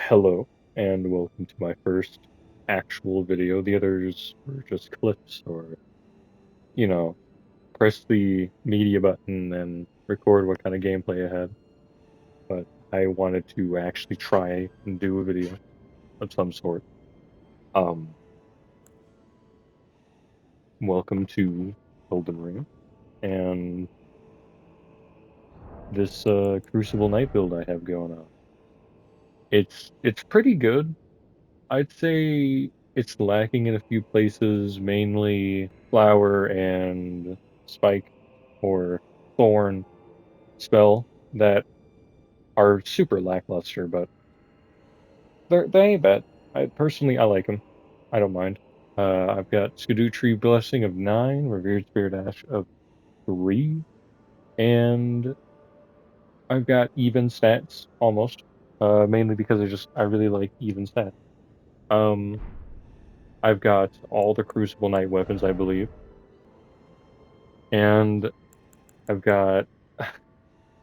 Hello, and welcome to my first actual video. The others were just clips or, you know, press the media button and record what kind of gameplay I had. But I wanted to actually try and do a video of some sort. Um, Welcome to Elden Ring and this Crucible Night build I have going on. It's pretty good. I'd say it's lacking in a few places, mainly flower and spike or thorn spell that are super lackluster, but they ain't bad. I like them. I don't mind. I've got Skidoo Tree Blessing of 9, Revered Spirit Ash of 3, and I've got even stats almost. Mainly because I really like even stats. Um, I've got all the Crucible Knight weapons, I believe. And I've got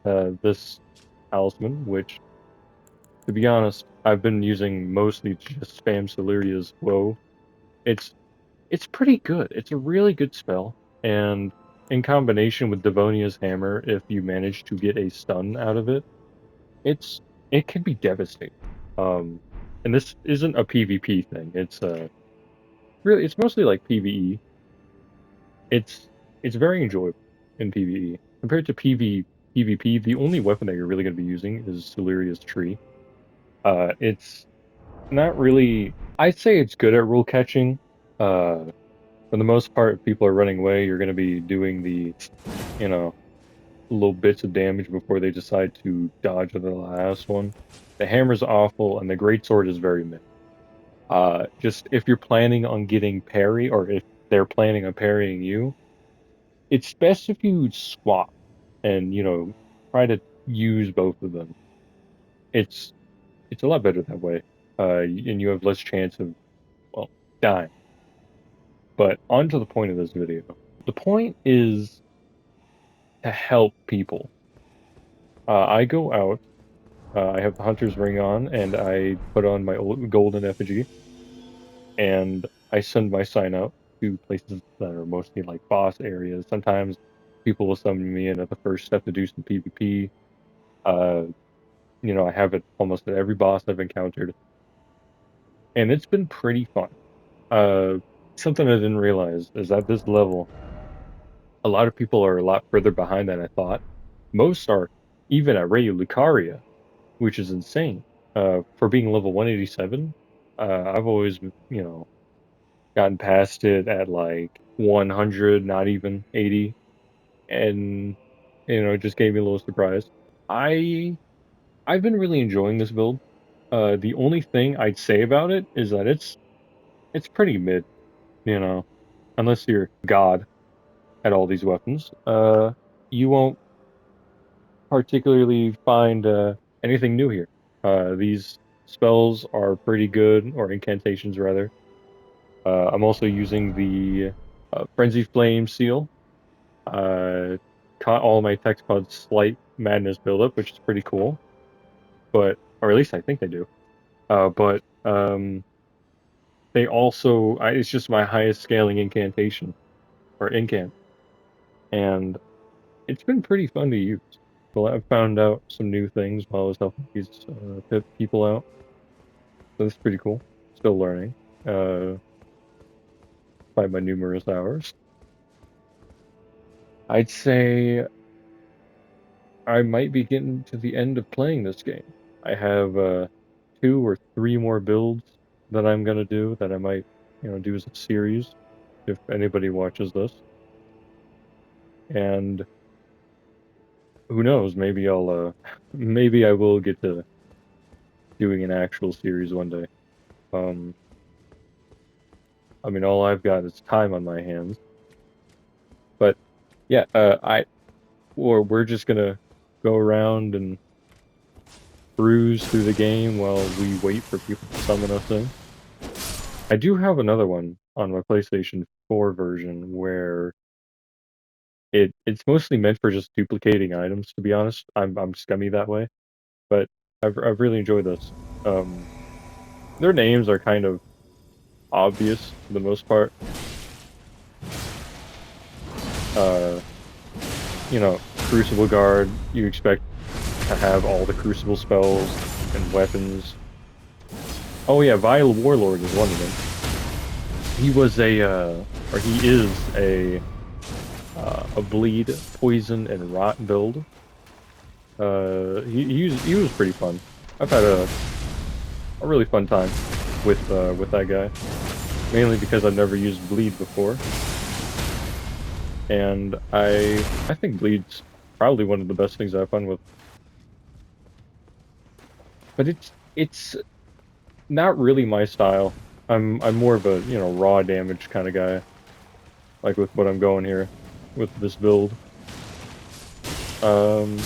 this talisman, which, to be honest, I've been using mostly to just spam Celeria's Woe. It's it's pretty good. It's a really good spell, and in combination with Devonia's Hammer, if you manage to get a stun out of it, it's it can be devastating. Um, and this isn't a PvP thing. It's mostly like PvE. It's it's very enjoyable in PvE. Compared to PvP, the only weapon that you're really going to be using is Celeria's Tree. It's not really. I'd say it's good at rule catching. For the most part, if people are running away, you're going to be doing you know, little bits of damage before they decide to dodge the last one. The hammer's awful, and the greatsword is very mid. Just if you're planning on getting parry, or if they're planning on parrying you, it's best if you swap and try to use both of them. It's it's a lot better that way, and you have less chance of well dying. But on to the point of this video. The point is to help people. I go out. I have the hunter's ring on, and I put on my old golden effigy, and I send my sign out to places that are mostly like boss areas. Sometimes people will summon me in at the first step to do some PvP. Uh, I have it almost at every boss I've encountered, and it's been pretty fun. Uh, Something I didn't realize is at this level, a lot of people are a lot further behind than I thought. Most are even at Rey Lucaria, which is insane. For being level 187, I've always, gotten past it at like 100, not even 80, and it just gave me a little surprise. I I've been really enjoying this build. The only thing I'd say about it is that it's pretty mid, you know, unless you're God at all these weapons. You won't particularly find anything new here. These spells are pretty good, or incantations rather. I'm also using the Frenzy Flame Seal. All my techs called Slight Madness buildup, which is pretty cool. Or at least I think they do. But they also, it's just my highest scaling incantation or incant, and it's been pretty fun to use. Well, I've found out some new things while I was helping these people out, so that's pretty cool. Still learning uh, by my numerous hours. I'd say I might be getting to the end of playing this game. I have 2 or 3 more builds that I'm gonna do that I might, do as a series if anybody watches this. And who knows, maybe maybe I will get to doing an actual series one day. Um, I mean, all I've got is time on my hands. But yeah, or we're just gonna go around and cruise through the game while we wait for people to summon us in. I do have another one on my PlayStation 4 version where it's mostly meant for just duplicating items, to be honest. I'm scummy that way, but I've really enjoyed this. Um, their names are kind of obvious for the most part. Uh, Crucible Guard, you expect to have all the Crucible spells and weapons. Oh yeah, Vile Warlord is one of them. He was or he is a bleed, poison, and rot build. He was pretty fun. I've had a really fun time with that guy, mainly because I've never used bleed before, and I think bleed's probably one of the best things I've fun with. But it's not really my style. I'm more of a, raw damage kind of guy, like with what I'm going here with this build. Um,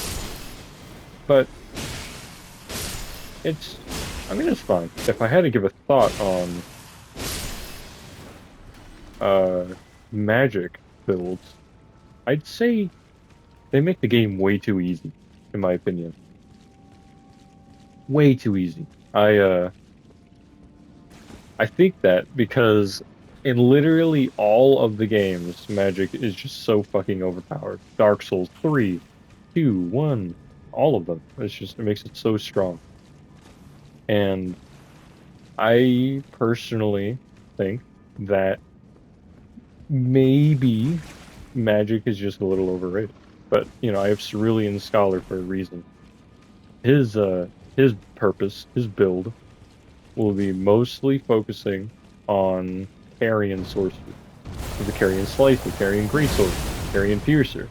but it's, I mean, it's fine. If I had to give a thought on magic builds, I'd say they make the game way too easy, in my opinion. Way too easy. I think that because in literally all of the games, magic is just so fucking overpowered. Dark Souls 3, 2, 1, all of them. It makes it so strong. And I personally think that maybe magic is just a little overrated. But, I have Cerulean Scholar for a reason. His uh his purpose, his build, will be mostly focusing on carrying sorcery. The carrying slice, the carrying greatsword, carrying piercer,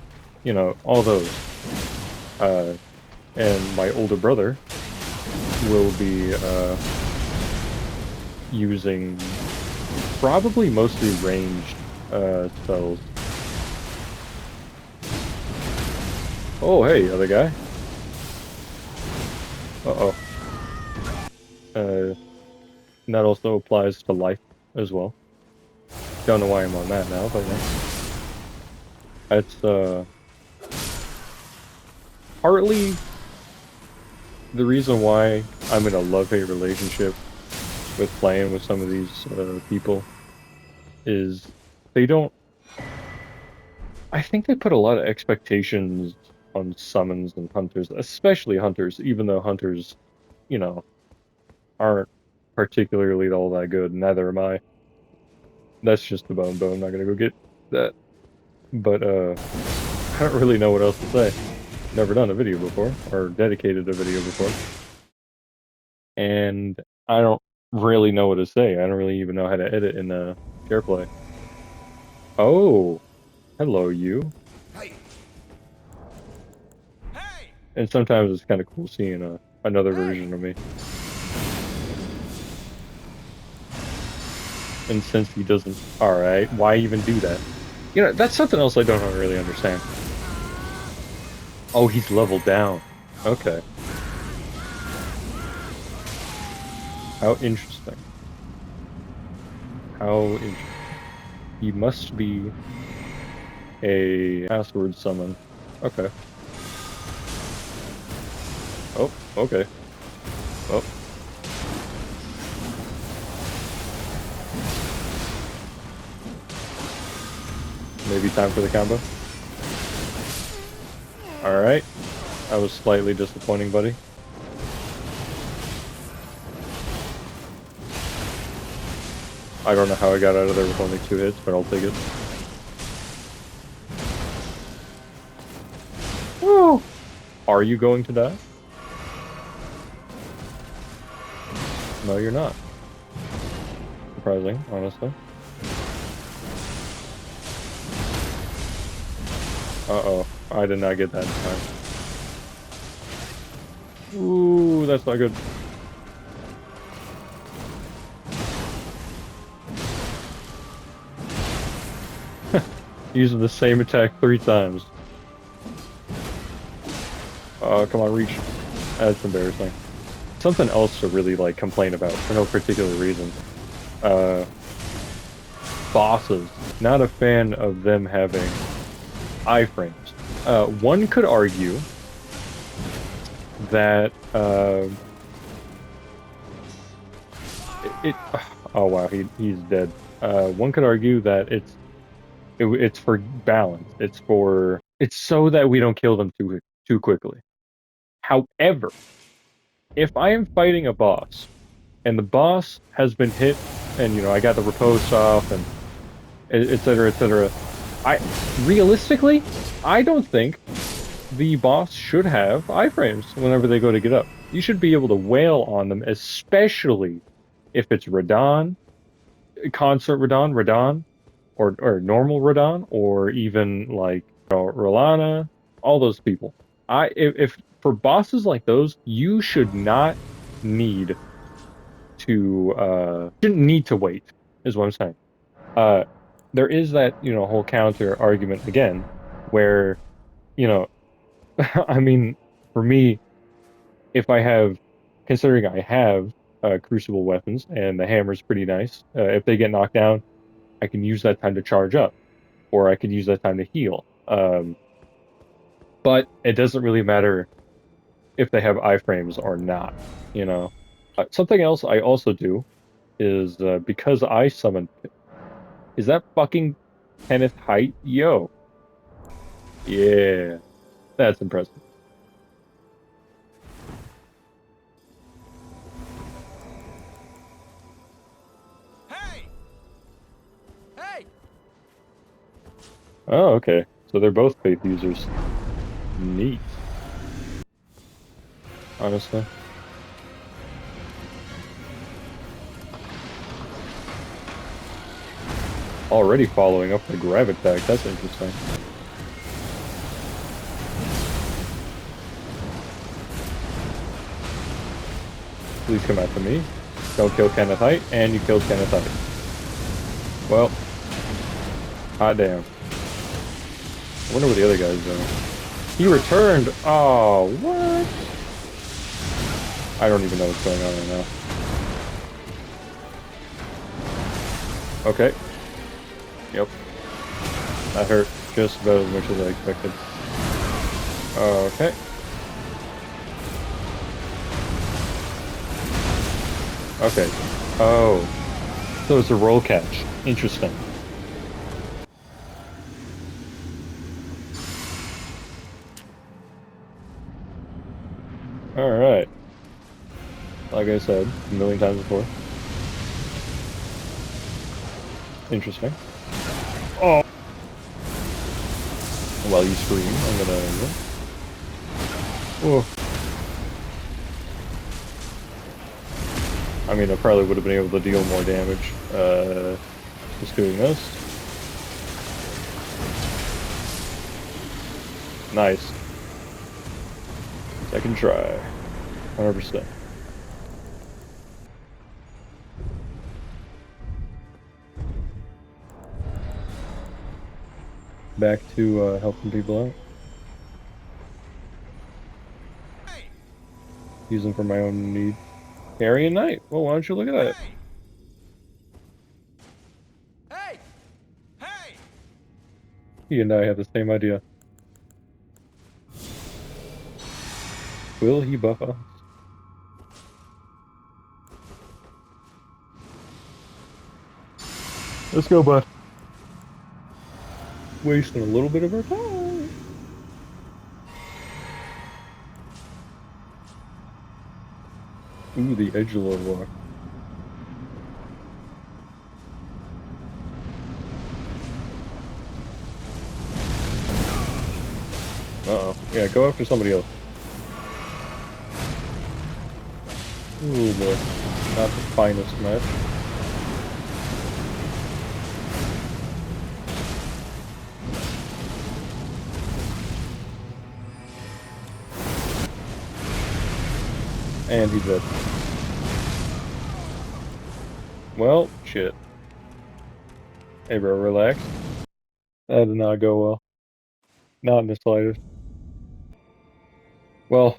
all those. Uh, and my older brother will be using probably mostly ranged spells. Oh, hey, other guy. Uh-oh. And that also applies to life as well. Don't know why I'm on that now, but yeah. That's partly the reason why I'm in a love-hate relationship with playing with some of these people is they don't. I think they put a lot of expectations on summons and hunters, especially hunters, even though hunters, you know, aren't particularly all that good. Neither am I. That's just the bone, though. I'm not gonna go get that. But I don't really know what else to say. Never done a video before, or dedicated a video before, and I don't really know what to say. I don't really even know how to edit in SharePlay. Oh, hello, you. Hey! Hey! And sometimes it's kind of cool seeing another Hey! version of me. And since he doesn't, all right, why even do that? That's something else I don't really understand. Oh, he's leveled down. Okay. How interesting. How interesting. He must be a password summon. Okay. Oh, okay. Oh. Maybe time for the combo. Alright. That was slightly disappointing, buddy. I don't know how I got out of there with only 2 hits, but I'll take it. Woo! Are you going to die? No, you're not. Surprising, honestly. Uh-oh. I did not get that in time. Ooh, that's not good. Using the same attack 3 times. Oh, come on, reach. That's embarrassing. Something else to really, complain about for no particular reason. Bosses. Not a fan of them having iframes. One could argue that it oh wow, he's dead. One could argue that it's for balance. It's so that we don't kill them too quickly. However, if I am fighting a boss and the boss has been hit and I got the riposte off and etc etc, I realistically I don't think the boss should have iframes whenever they go to get up. You should be able to wail on them, especially if it's Radon, Consort Radon, or normal Radon, or even like Rolana, all those people. If for bosses like those, you should not need shouldn't need to wait, is what I'm saying. Uh, there is that whole counter argument again, where you know, I mean, for me, if I have, considering I have Crucible weapons and the hammer's pretty nice, if they get knocked down, I can use that time to charge up, or I could use that time to heal. But it doesn't really matter if they have iframes or not, you know. Something else I also do is because I summon. Is that fucking Kenneth Height? Yo, yeah, that's impressive. Hey! Hey! Oh, okay. So they're both faith users. Neat, honestly. Already following up the Gravitack. That's interesting. Please come after me. Don't kill Kenneth Height, and you killed Kenneth Height. Well, hot damn. I wonder what the other guy's doing. He returned. Oh, what? I don't even know what's going on right now. Okay. Yep. That hurt just about as much as I expected. Okay. Okay. Oh. So it's a roll catch. Interesting. Alright. Like I said a million times before. Interesting. Oh! While you scream, I'm gonna... Oh. I mean, I probably would have been able to deal more damage. Just doing this. Nice. Second try. 100%. Back to helping people out. Hey! Use them for my own need. Carry Knight. Well, why don't you look at that? Hey! Hey! Hey! He and I have the same idea. Will he buff us? Let's go, bud. Wasting a little bit of our time. Ooh, the edgelord walk. Uh-oh. Yeah, go after somebody else. Ooh, boy. Not the finest match. And he's dead. Well, shit. Hey, bro, relax. That did not go well. Not in the slightest. Well,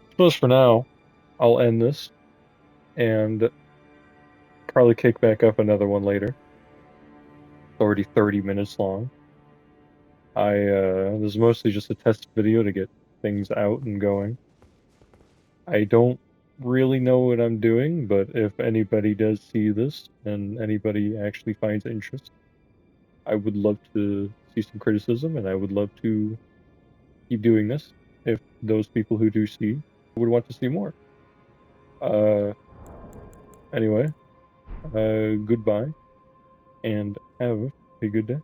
suppose for now, I'll end this and probably kick back up another one later. It's already 30 minutes long. This is mostly just a test video to get things out and going. I don't really know what I'm doing, but if anybody does see this and anybody actually finds interest, I would love to see some criticism and I would love to keep doing this if those people who do see would want to see more. Uh, anyway, goodbye and have a good day.